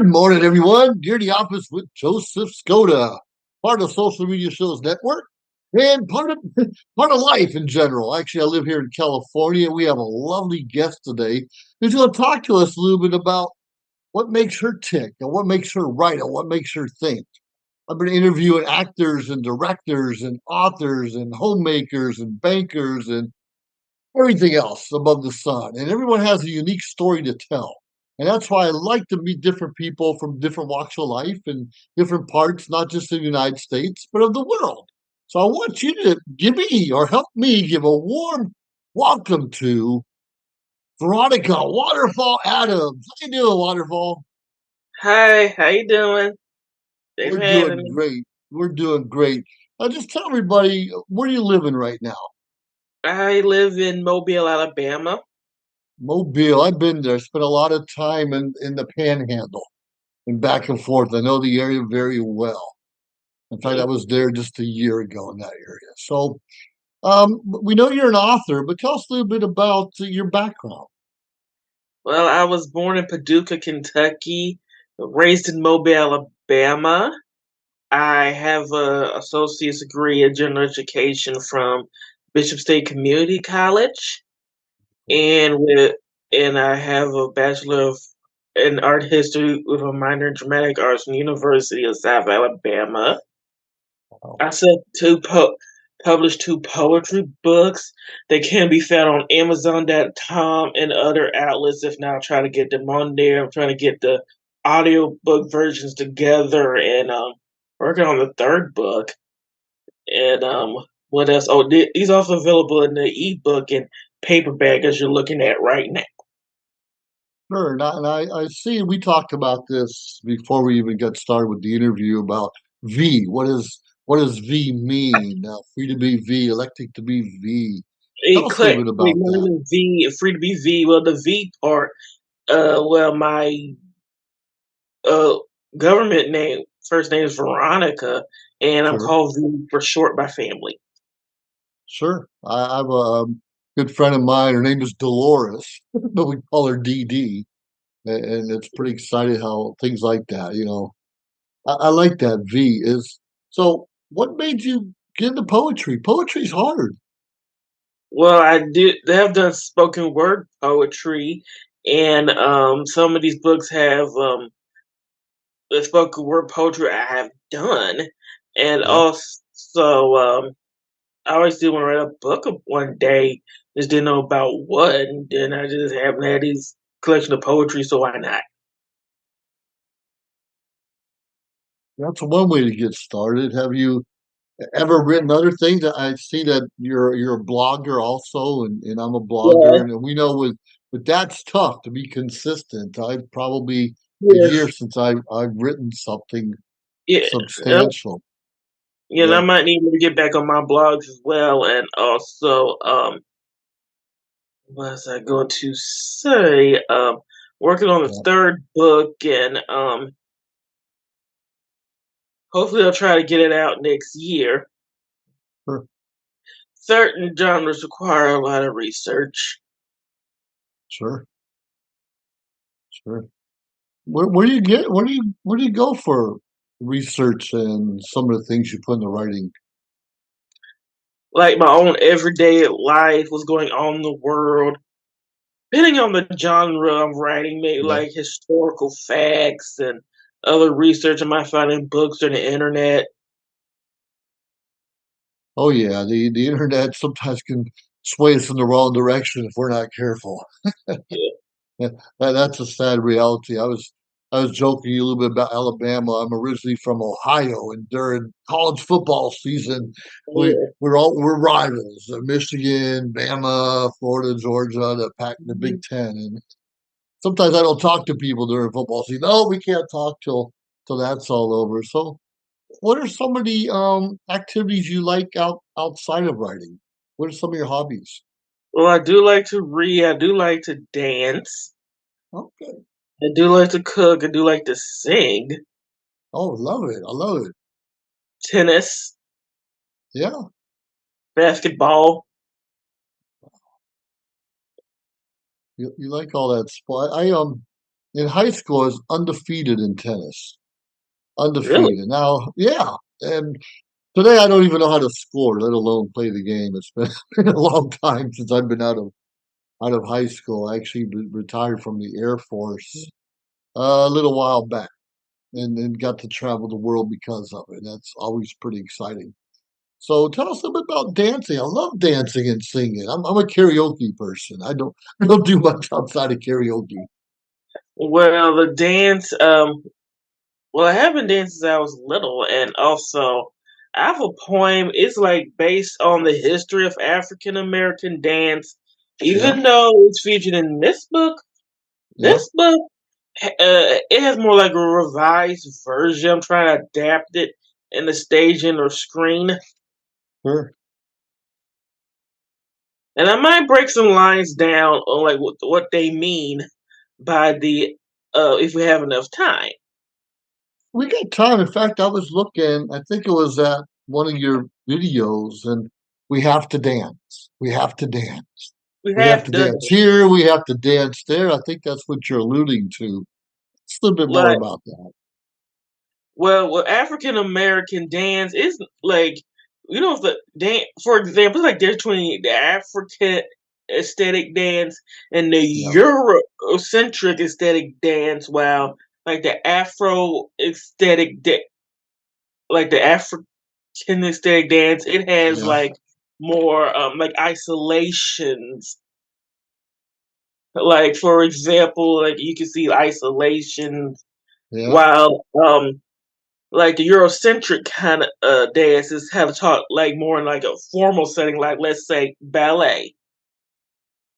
Good morning, everyone. You're in the office with Joseph Skoda, part of Social Media Shows Network and part of life in general. Actually, I live here in California. We have a lovely guest today who's going to talk to us a little bit about what makes her tick and what makes her write and what makes her think. I've been interviewing actors and directors and authors and homemakers and bankers and everything else above the sun. And everyone has a unique story to tell. And that's why I like to meet different people from different walks of life and different parts, not just of the United States, but of the world. So I want you to give me or help me give a warm welcome to Veronica Waterfall Adams. How you doing, Waterfall? Hi, how you doing? Thanks We're for having doing me. great. We're doing great. Just tell everybody where you living right now. I live in Mobile, Alabama. Mobile. I've been there. Spent a lot of time in the Panhandle and back and forth. I know the area very well. In fact, I Mm. was there just a year ago in that area. So we know you're an author, but tell us a little bit about your background. Well, I was born in Paducah, Kentucky, raised in Mobile, Alabama. I have a associate's degree in general education from Bishop State Community College, and with and I have a bachelor of in art history with a minor in dramatic arts from the University of South Alabama. Wow. I said published two poetry books. They can be found on Amazon.com and other outlets. If not, I'll try to get them on there. I'm trying to get the audiobook versions together and working on the third book. And what else? Oh, these also available in the ebook and paperback as you're looking at right now. Sure. And I see we talked about this before we even got started with the interview about V. What does V mean? Free to be V, elected to be V. Tell us a little Click bit about that. remaining V, free to be V. Well, the V part, well, my uh government name first name is Veronica, and I'm Sure. called V for short by family. Sure. I have a good friend of mine. Her name is Dolores, but we call her DD. And it's pretty exciting how things like that, I like that V is so what made you get into poetry? Poetry's hard. Well, I have done spoken word poetry, and some of these books have the spoken word poetry I have done, and Yeah, also I always did want to write a book of one day. Just didn't know about what, and then I just haven't had these collection of poetry, so why not? that's one way to get started. Have you ever written other things? I see that you're a blogger also, and I'm a blogger, Yeah, and we know with that's tough to be consistent. I've probably a year yes, since I've written something yeah. substantial. Yeah, and I Yeah, might need to get back on my blogs as well, and also, what was I going to say? Working on the yeah. third book, and hopefully I'll try to get it out next year. Sure, Certain genres require a lot of research. sure, sure. Where do you get where do you go for research and some of the things you put in the writing? Like my own everyday life, what's going on in the world. Depending on the genre I'm writing, maybe Yeah. like historical facts and other research I might find in books or the internet. Oh yeah, the internet sometimes can sway us in the wrong direction if we're not careful. Yeah, Yeah, that's a sad reality. I was joking a little bit about Alabama. I'm originally from Ohio, and during college football season, yeah. we're rivals. Michigan, Bama, Florida, Georgia, the Big Ten, and sometimes I don't talk to people during football season. Oh, we can't talk till that's all over. So, what are some of the activities you like outside of writing? What are some of your hobbies? Well, I do like to read. I do like to dance. Okay. I do like to cook. I do like to sing. Oh, love it. I love it. Tennis, Yeah. basketball. You like all that sport. I in high school, I was undefeated in tennis. Really? Undefeated. Now, yeah. And today I don't even know how to score, let alone play the game. It's been a long time since I've been out of high school. I actually retired from the Air Force a little while back and got to travel the world because of it. That's always pretty exciting. So tell us a bit about dancing. I love dancing and singing. I'm a karaoke person. I don't do much outside of karaoke. Well, the dance, well, I haven't danced since I was little, and also I have a poem. It's like based on the history of African American dance, Yeah, even though it's featured in this book. yeah, This book, it has more like a revised version. I'm trying to adapt it in the staging or screen, sure. and I might break some lines down on like what they mean by the if we have enough time. We got time. In fact, I was looking, I think it was at one of your videos, and we have to dance. We have to dance. We We have have to to dance here. We have to dance there. I think that's what you're alluding to. Just a little bit more like about that. well, African American dance is like the dance. For example, it's like there's between the African aesthetic dance and the Yeah, Eurocentric aesthetic dance. While like the Afro aesthetic, like the African aesthetic dance, it has yeah, like more like isolations. Like for example, like you can see isolations yeah. while like the Eurocentric kind of dances have taught like more in like a formal setting, like let's say ballet.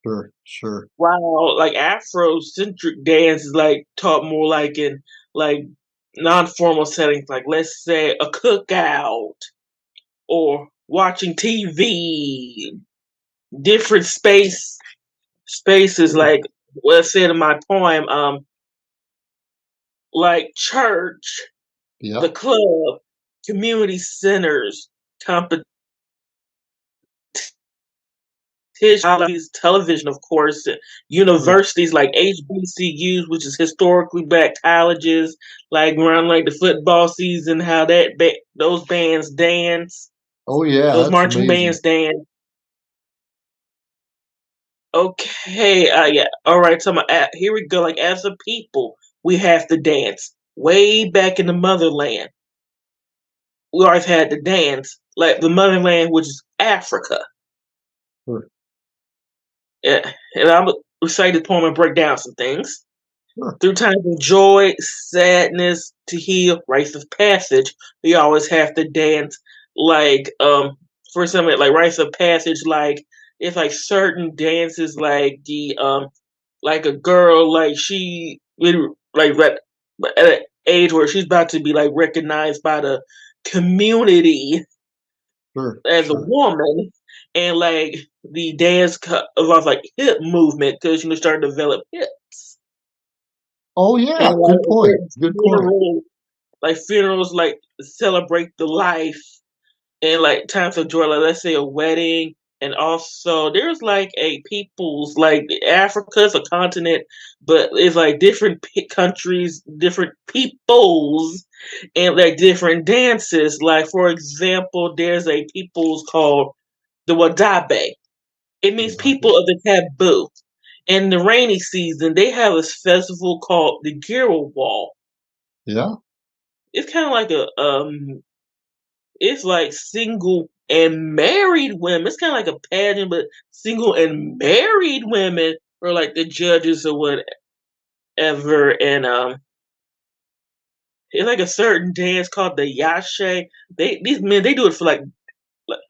Sure, sure. While like Afrocentric dance is like taught more like in like non-formal settings, like let's say a cookout or watching TV, different spaces. Sure. Like what I said in my poem, like church, Yeah. the club, community centers, competition television, of course, Sure. universities like HBCUs, which is historically black colleges, like around like the football season, how those bands dance, Oh yeah, those that's marching amazing. bands dance. Okay, yeah, all right. So here we go. Like as a people, we have to dance. Way back in the motherland, we always had to dance. Like the motherland, which is Africa. Sure, Yeah, and I'm recite the poem and break down some things. sure. Through times of joy, sadness, to heal, rites of passage, we always have to dance. Like, for example, like rites of passage, like it's like certain dances, like a girl, like she, like at an age where she's about to be like recognized by the community Sure, as a sure. woman, and like the dance of like hip movement because starting to develop hips. Oh And yeah, like good point. certain Good point. funerals, like funerals, like celebrate the life and like times of joy, like let's say a wedding. And also, there's like a people's like Africa's a continent, but it's like different countries, different peoples, and like different dances. Like for example, there's a people's called the Wadabe. It means people of the taboo. In the rainy season, they have a festival called the Gira Wall. Yeah, It's kind of like it's like single and married women. It's kind of like a pageant, but single and married women are like the judges or whatever. And it's like a certain dance called the Yashe. These men they do it for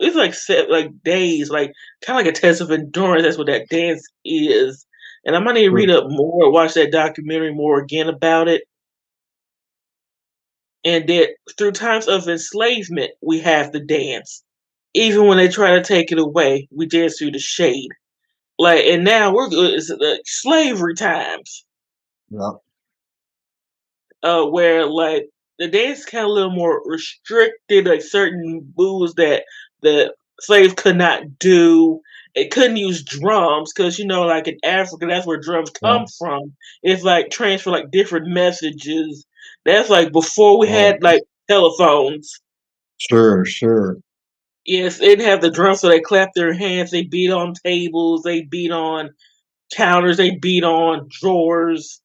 it's like set like days, like kind of like a test of endurance. That's what that dance is. And I might need to sure. read up more, watch that documentary more again about it. And that through times of enslavement, we have to dance. Even when they try to take it away, we dance through the shade. Like, and now we're good. It's slavery times, Yeah, where like the dance is kind of a little more restricted, like certain moves that the slaves could not do, it couldn't use drums because like in Africa, that's where drums Yeah. come from. It's like transfer like different messages. That's like before we Oh, had like telephones. sure, sure. Yes, they didn't have the drums, so they clap their hands. They beat on tables. They beat on counters. They beat on drawers,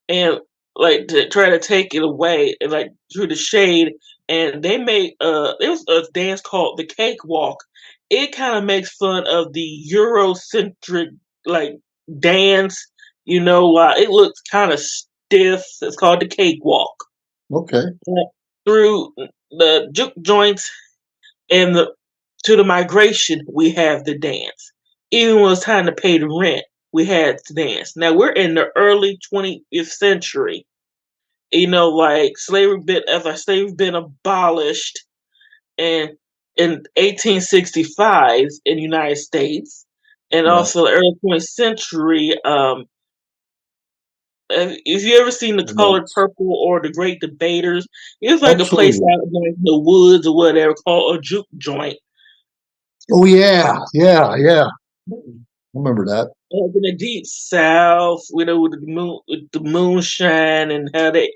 and like to try to take it away and like through the shade. And they made there was a dance called the cakewalk. It kind of makes fun of the Eurocentric like dance. It looks kind of stiff. It's called the cakewalk. Okay. Through the juke joints and to the migration, we have the dance. Even when it's time to pay the rent, we had to dance. Now we're in the early 20th century. Like slavery been abolished and in 1865 in the United States, and Yeah. also the early 20th century. If you ever seen The The Colored notes. Purple or The Great Debaters, it's like a place Absolutely. out in the woods or whatever called a juke joint. Oh yeah, yeah, yeah. I remember that. Up in the deep south, with the moonshine and how they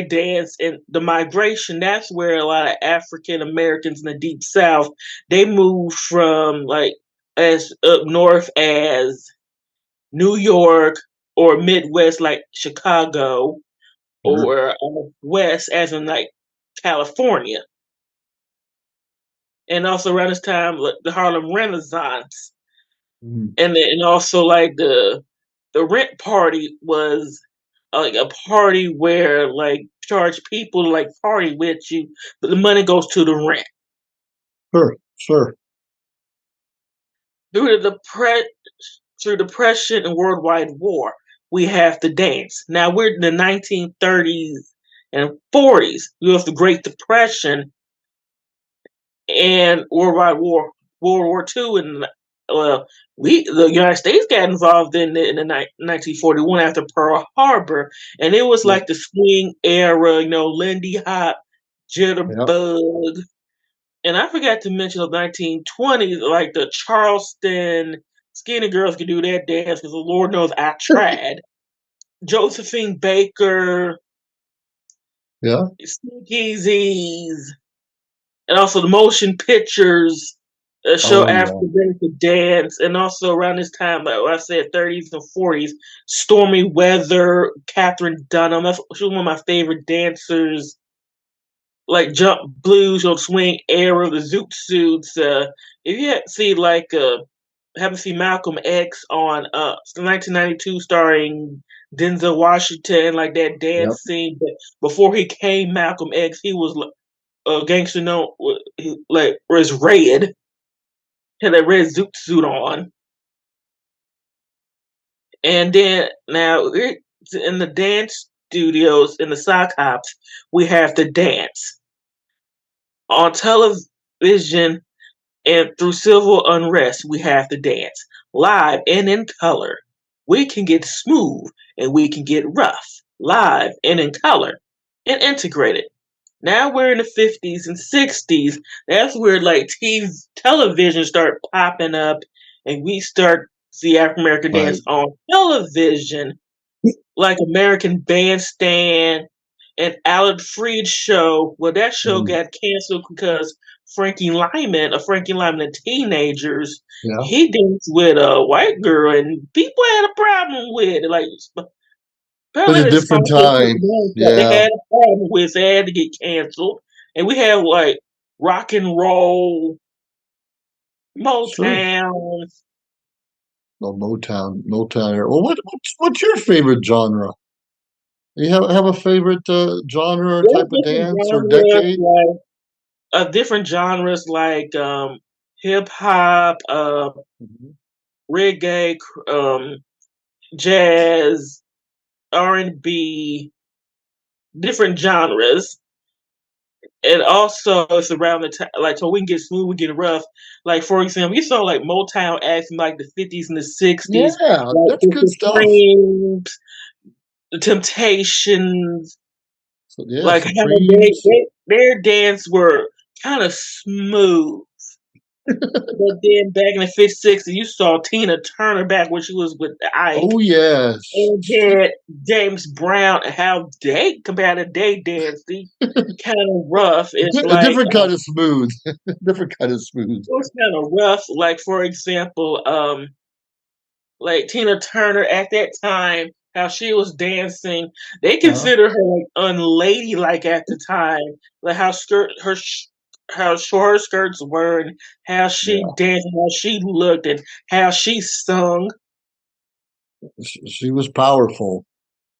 dance and the migration. That's where a lot of African Americans in the deep south they moved from like as up north as New York or Midwest like Chicago Sure. or west as in like California. And also around this time, like, the Harlem Renaissance, Mm. and also like the rent party was like a party where like charge people to like party with you, but the money goes to the rent. Sure, sure. Through the through depression and worldwide war, we have the dance. Now we're in the 1930s and 40s. We have the Great Depression and worldwide war, World War II, and the United States got involved in 1941 after Pearl Harbor, and it was Yeah, like the swing era, Lindy Hop, yeah. Jitterbug, and I forgot to mention the 1920s, like the Charleston skinny girls could do that dance because the Lord knows I tried. Josephine Baker, Yeah. Speakeasies, and also the motion pictures show Oh yeah. African American dance, and also around this time, like I said, 30s and 40s, stormy weather. Catherine Dunham, she was one of my favorite dancers. Like jump blues, swing era, the zoot suits. If you see haven't seen Malcolm X on 1992, starring Denzel Washington, like that Yep. dance scene. But before he came Malcolm X, he was a gangster known like was red, had that red zoot suit on, and then now in the dance studios in the sock hops we have to dance on television and through civil unrest we have to dance live and in color. We can get smooth and we can get rough, live and in color, and integrated. Now we're in the 50s and 60s. That's where like television start popping up, and we start see African American dance Right. on television, like American Bandstand and Alfred Freed show. Well, that show Mm. got canceled because Frankie Lyman and Teenagers, Yeah. he danced with a white girl, and people had a problem with it. Like Such apparently a the different sponsors time. that they Yeah. had a problem with, they had to get canceled. And we have like rock and roll, Sure. Motown. No, Motown era. Well, what's your favorite genre? You have a favorite genre or There's type of dance or genres decade? like different genres like hip hop, Mhm. reggae, jazz, R&B, different genres. And also it's around the time like so we can get smooth, we get rough. Like for example, you saw like Motown acts in like the 50s and the 60s, Yeah, like that's the good stuff. Supremes, the Temptations, So yeah, like how Supremes. their dance were kind of smooth. But then back in the 50s, 60s, you saw Tina Turner back when she was with Ike. Oh yes. And then James Brown, how they compare to they dance, the kind of rough. It's A like different kind of smooth. Different kind of smooth. it was kind of rough. Like for example, like Tina Turner at that time, how she was dancing, they Uh, consider her like unladylike at the time, like how short her skirts were, and how she yeah. danced, and how she looked, and how she sung. She was powerful.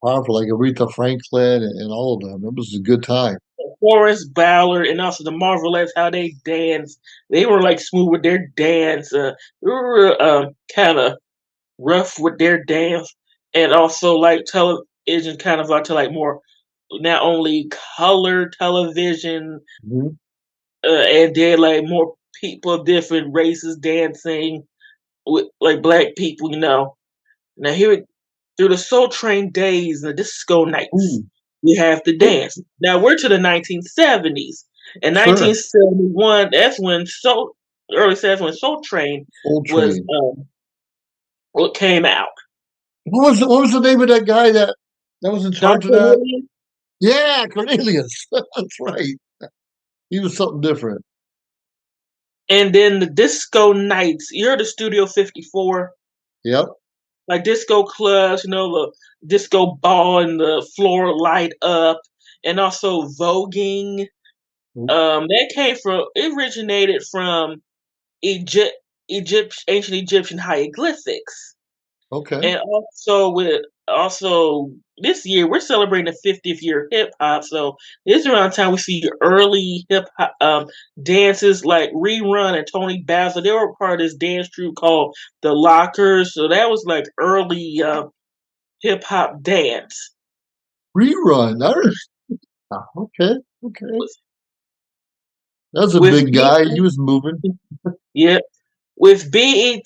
Powerful, like Aretha Franklin and all of them. It was a good time. Forrest Ballard and also the Marvelettes, how they danced. They were like smooth with their dance. They were kind of rough with their dance, and also like television kind of like to like more not only color television, Mhm. and then like more people of different races dancing with like black people. Now here through the Soul Train days and the disco nights, Ooh, we have to oh, dance. Now we're to the 1970s. In sure. 1971, that's when early 70s when Soul Train Full was train. what came out. What was the name of that guy that was in Don charge of that? Cornelius. Yeah, Cornelius. That's right. He was something different. And then the disco nights. You heard the Studio 54? Yep. Like disco clubs, the disco ball and the floor light up, and also voguing. That came from, it originated from Egypt, ancient Egyptian hieroglyphics. Okay. And also this year we're celebrating the 50th year of hip hop. So this is around the time we see early hip hop dances like Rerun and Tony Basil. They were part of this dance troupe called the Lockers. So that was like early hip hop dance. Rerun. Okay. Okay. With That's a with big B guy. He was moving. yeah, with BET,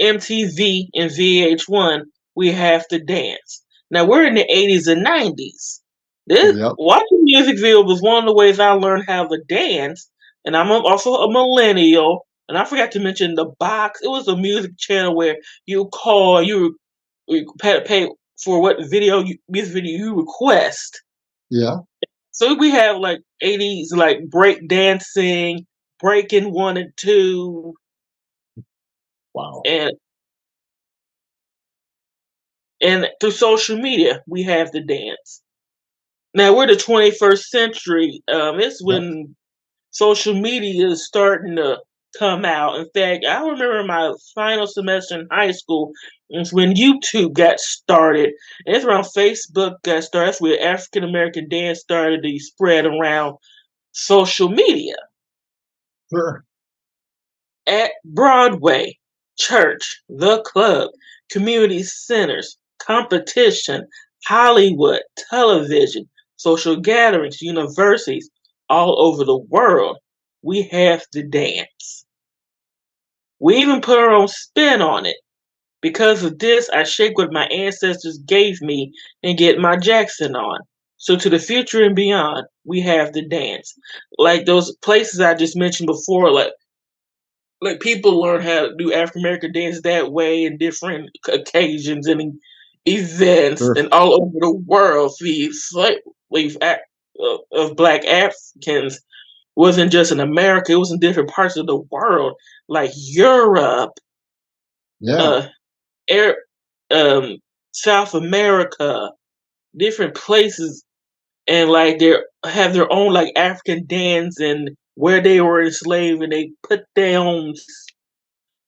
MTV, and VH1, we have to dance. Now we're in the 80s and 90s. This Yep. watching music video was one of the ways I learned how to dance, and I'm also a millennial. And I forgot to mention the box. It was a music channel where you pay for what music video you request. Yeah. So we have like 80s like break dancing, breaking one and two, Wow. and And through social media, we have the dance. Now we're the 21st century. It's Yep. when social media is starting to come out. In fact, I remember my final semester in high school. It's when YouTube got started. And it's around Facebook got started. That's where African American dance started to spread around social media. Sure. At Broadway, church, the club, community centers, competition, Hollywood, television, social gatherings, universities, all over the world, we have to dance. We even put our own spin on it. Because of this, I shake what my ancestors gave me and get my Jackson on. So to the future and beyond, we have to dance. Like those places I just mentioned before, like people learn how to do African American dance that way in different occasions and events Sure. and all over the world. The of Black Africans wasn't just in America; it was in different parts of the world, like Europe, Yeah. uh, Air, um, South America, different places, and like they have their own like African dance and where they were enslaved, and they put their own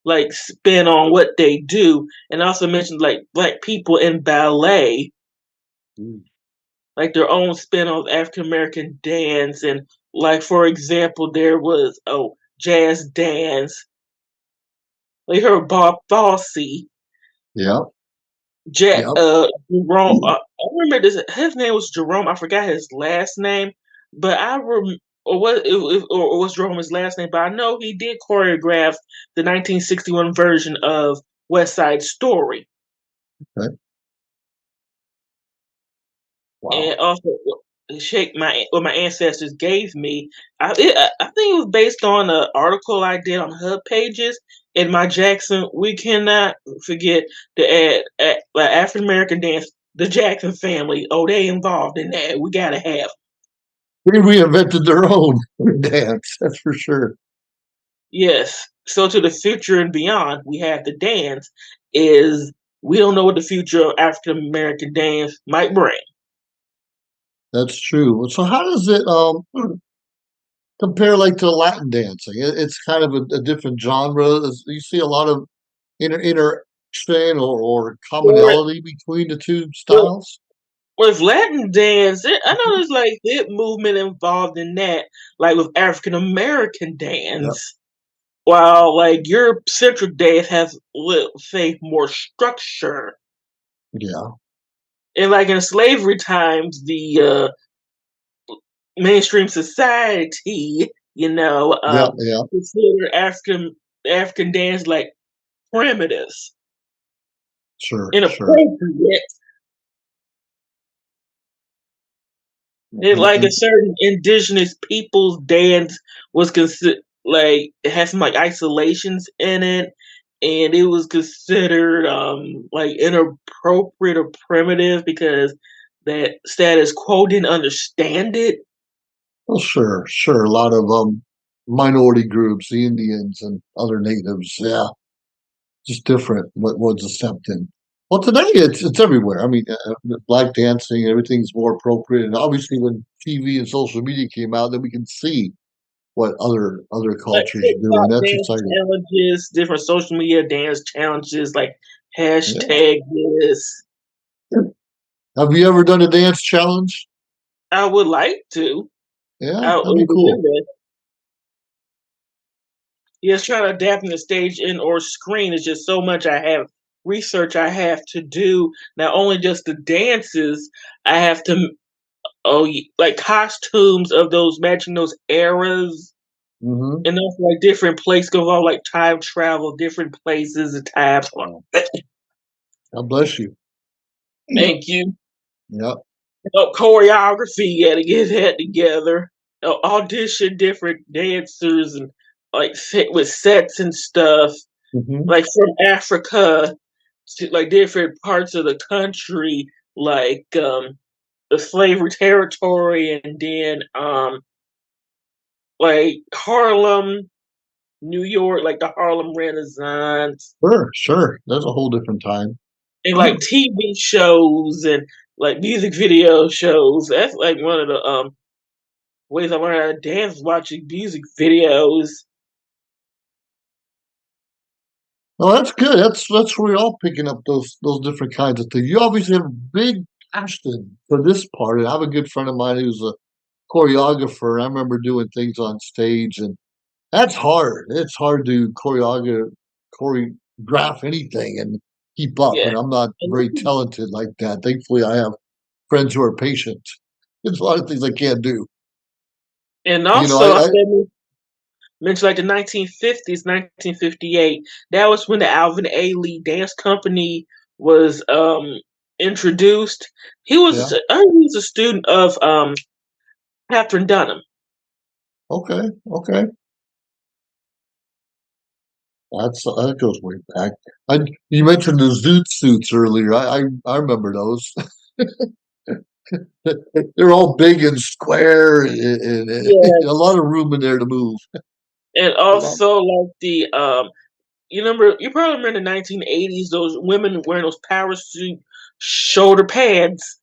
like spin on what they do, and also mentioned like black people in ballet, Mm. like their own spin on African American dance, and like for example, there was jazz dance. Like her Bob Fosse, Yep. Yep. Jerome. I remember this. His name was Jerome. I forgot his last name, but or what or was Jerome his last name? But I know he did choreograph the 1961 version of West Side Story. Okay. Wow. And also shake my what my ancestors gave me. I think it was based on an article I did on Hub Pages. In my Jackson, we cannot forget the like African American dance, the Jackson family. Oh, they involved in that. We gotta have. They reinvented their own dance, that's for sure. Yes. So to the future and beyond, we have the dance. Is we don't know what the future of African American dance might bring. That's true. So how does it compare like to Latin dancing? It's kind of a different genre. You see a lot of interaction or Or, commonality between the two or styles. with Latin dance, I know there's like hip movement involved in that, like with African American Yeah, dance. While like Europe centric dance has, let's say, more structure. yeah, And like in slavery times, the mainstream society, yeah, yeah. considered African dance like primitives, Sure, sure. inappropriate. And And, like a and certain indigenous people's dance was considered like it has some like isolations in it, and it was considered like inappropriate or primitive because that status quo didn't understand it. well, sure, sure. A lot of minority groups, the Indians and other natives. Yeah, just different. What was accepted. Well, today it's everywhere. I mean, black dancing, everything's more appropriate. And obviously, when TV and social media came out, then we can see what other Like cultures are TikTok doing. That's dance exciting. challenges, different social media dance challenges, like Yeah. hashtag this. Have you ever done a dance challenge? I would like to. Yeah, I that'd be would cool. remember. Yes, trying to adapt in the stage and or screen is just so much research I have to do. Not only just the dances, I have to like costumes of those matching those eras Hmm. and also like different places go all like time travel, different places and times. God bless you. Thank you. Yeah. Choreography, you gotta get that together. Audition different dancers and like sit with sets and stuff. Hmm. Like from Africa to like different parts of the country, like the slavery territory, and then like Harlem, New York, like the Harlem Renaissance, Sure, sure. That's a whole different time. and like TV shows and like music video shows. That's like one of the ways I learned how to dance, watching music videos. Well, that's good. That's where we're all picking up those different kinds of things. You obviously have a big passion for this part. And I have a good friend of mine who's a choreographer. I remember doing things on stage, and that's hard. It's hard to choreograph anything and keep up. Yeah. And I'm not very talented like that. Thankfully, I have friends who are patient. There's a lot of things I can't do. And You know, also, I I mentioned like the 1950s, 1958. That was when the Alvin Ailey Dance Company was introduced. yeah. He was a student of Catherine Dunham. Okay, okay. That goes way back. You mentioned the zoot suits earlier. I remember those. They're all big and square, and Yeah, a lot of room in there to move. and Yeah. also like the you probably remember the 1980s, those women wearing those power suit shoulder pads.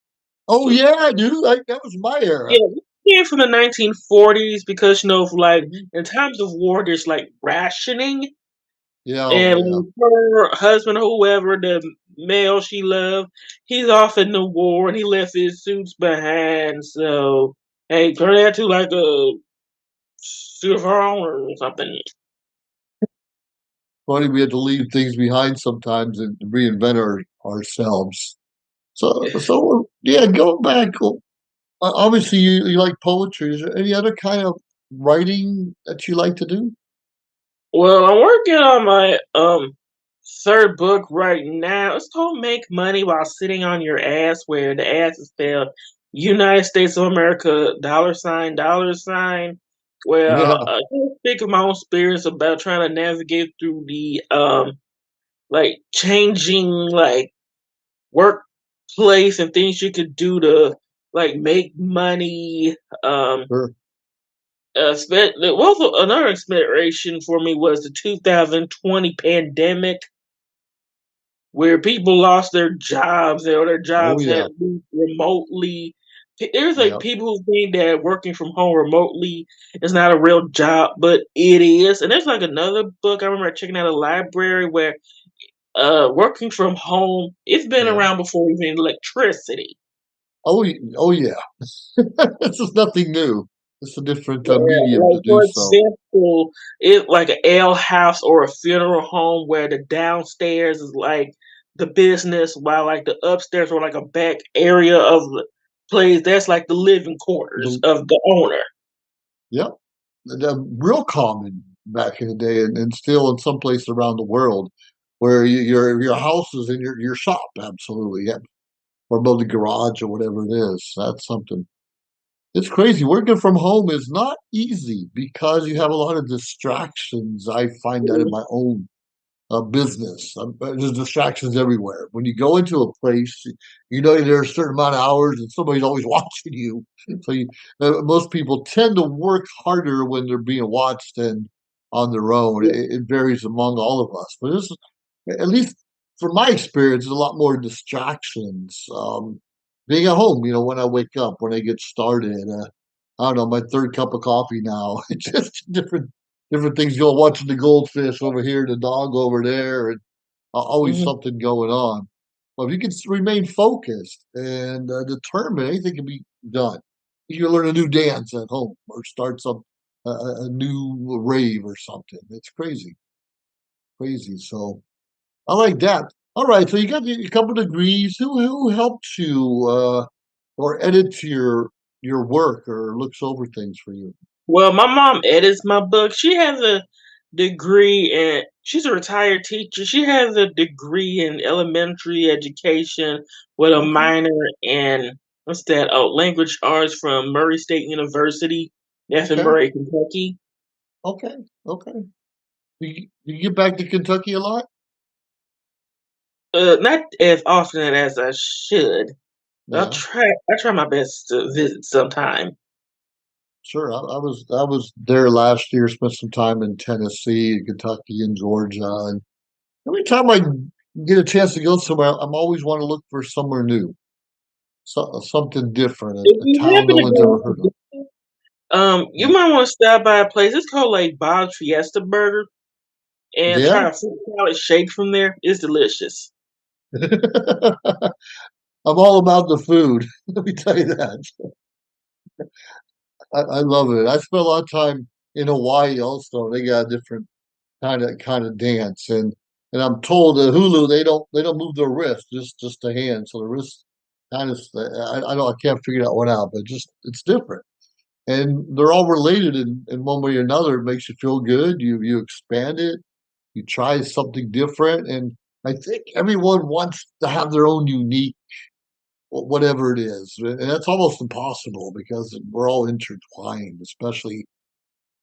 Oh yeah, dude, that was my era. Yeah, we came from the 1940s because like Mhm. in times of war, there's like rationing. Yeah, And oh yeah. her husband, whoever the male she loved, he's off in the war and he left his suits behind. So, hey, turn that to like a suit of her own or something. Funny we had to leave things behind sometimes and reinvent ourselves. So yeah, going back. Obviously, you like poetry. Is there any other kind of writing that you like to do? Well, I'm working on my third book right now. It's called "Make Money While Sitting on Your Ass," where the ass is spelled United States of America, dollar sign, dollar sign. Well, Yeah, I can speak of my own experience about trying to navigate through the like changing like workplace and things you could do to like make money. Um, sure. Another inspiration for me was the 2020 pandemic, where people lost their jobs or their Oh jobs yeah, had moved remotely. There's like yeah. people who think that working from home remotely is not a real job, but it is. And there's like another book I remember checking out a library where working from home, it's been Yeah. around before even electricity. Oh yeah. This is nothing new. It's a different Yeah, medium to like do for so. example, it like an ale house or a funeral home where the downstairs is like the business, while like the upstairs or like a back area of the place that's like the living quarters The, of the owner. yep, real common back in the day, and still in some places around the world, where your house is in your shop. Absolutely, yeah, or above the garage or whatever it is. That's something. It's crazy. Working from home is not easy because you have a lot of distractions. I find that in my own business. There's distractions everywhere. When you go into a place, you know there's a certain amount of hours, and somebody's always watching you. So most people tend to work harder when they're being watched than on their own. It varies among all of us, but this, at least from my experience, there's a lot more distractions. Being at home, when I wake up, when I get started, I don't know, my third cup of coffee now. It's just different things going, watching the goldfish over here, the dog over there, and always Mhm. something going on. But if you can remain focused and determined, anything can be done. You can learn a new dance at home or start a new rave or something. It's crazy, crazy. So I like that. All right, so you got a couple degrees. Who helped you or edits your work or looks over things for you? Well, my mom edits my book. She has a degree in, she's a retired teacher. She has a degree in elementary education with a Okay, minor in, what's that? Oh, language arts from Murray State University. That's in okay, Murray, Kentucky. okay, okay. You get back to Kentucky a lot? Not as often as I should. Yeah, I try my best to visit sometime. sure. I was there last year. Spent some time in Tennessee, Kentucky, and Georgia. And every time I get a chance to go somewhere, I'm always want to look for somewhere new, something different, If a you town happen no to one's go, ever heard of. you Yeah. might want to stop by a place. It's called like Bob's Fiesta Burger and Yeah? try a fruit salad shake from there. It's delicious. I'm all about the food. Let me tell you that. I love it. I spent a lot of time in Hawaii also. They got a different kind of dance, and I'm told that Hulu they don't move their wrist, just the hand. So the wrist kind of I don't I can't figure that one out, but just it's different, and they're all related in one way or another. It makes you feel good. You expand it. You try something different, and I think everyone wants to have their own unique whatever it is, and that's almost impossible because we're all intertwined, especially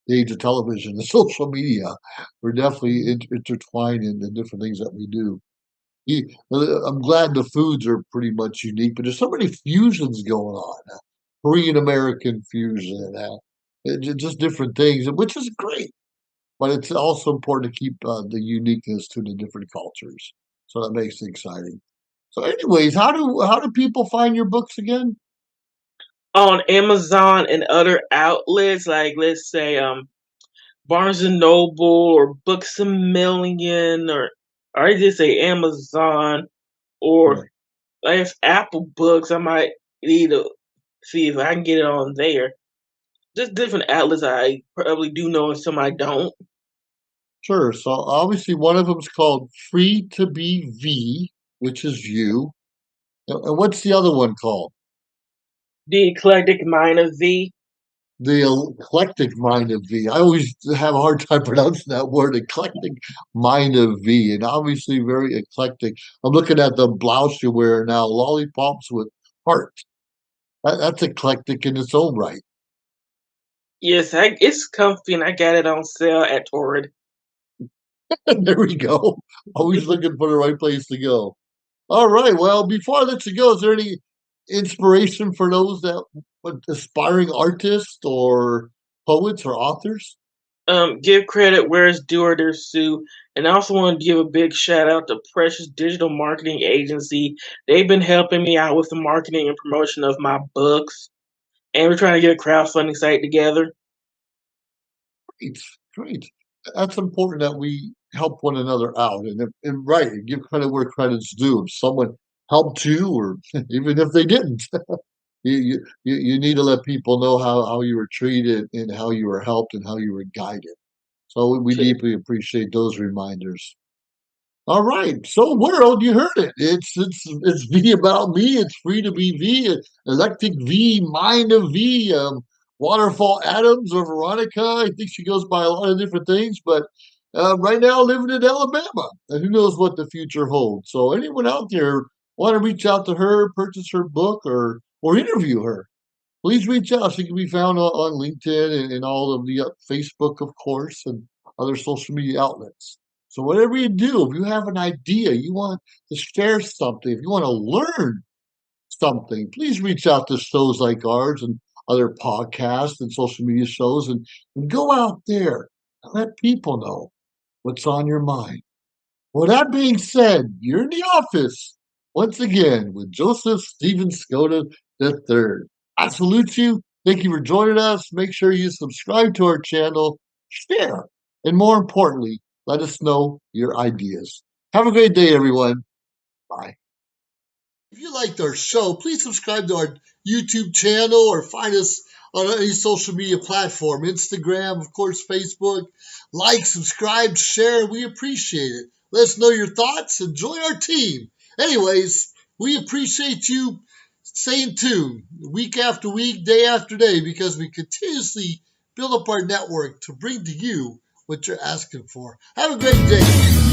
the age of television and social media. We're definitely Mhm. intertwined in the different things that we do. I'm glad the foods are pretty much unique, but there's so many fusions going on. Korean American fusion, just different things, which is great. But it's also important to keep the uniqueness to the different cultures. So that makes it exciting. So, anyways, how do people find your books again? On Amazon and other outlets, like let's say Barnes and Noble or Books a Million, or I just say Amazon, or Yeah, if Apple Books, I might need to see if I can get it on there. Just different outlets I probably do know and some I don't. sure. So obviously, one of them is called Free to Be V, which is you. And what's the other one called? The Eclectic Mind of V. The eclectic mind of V. I always have a hard time pronouncing that word, eclectic mind of V, and obviously very eclectic. I'm looking at the blouse you wear now, lollipops with heart. That's eclectic in its own right. Yes, it's comfy, and I got it on sale at Torrid. There we go. Always looking for the right place to go. All right. Well, before I let you go, is there any inspiration for those that aspiring artists or poets or authors? Give credit where it's due or there's due. And I also want to give a big shout out to Precious Digital Marketing Agency. They've been helping me out with the marketing and promotion of my books. And we're trying to get a crowdfunding site together. Great, great. That's important that we help one another out, and right, give credit where credit's due. If someone helped you, or even if they didn't, you need to let people know how you were treated and how you were helped and how you were guided. So we deeply appreciate those reminders. All right. So world, you heard it. It's V about me. It's free to be V. Electric V, mind of V. Waterfall Adams or Veronica. I think she goes by a lot of different things, but right now living in Alabama, and who knows what the future holds. So anyone out there want to reach out to her, purchase her book, or interview her, please reach out. She can be found on LinkedIn and all of the Facebook, of course, and other social media outlets. So whatever you do, if you have an idea, you want to share something, if you want to learn something, please reach out to shows like ours and other podcasts and social media shows and go out there and let people know what's on your mind. Well, that being said, you're in the office once again with Joseph Stephen Skoda III. I salute you. Thank you for joining us. Make sure you subscribe to our channel, share, and more importantly, let us know your ideas. Have a great day, everyone. Bye. If you liked our show, please subscribe to our YouTube channel or find us on any social media platform, Instagram, of course, Facebook. Like, subscribe, share. We appreciate it. Let us know your thoughts and join our team. Anyways, we appreciate you staying tuned week after week, day after day, because we continuously build up our network to bring to you what you're asking for. Have a great day.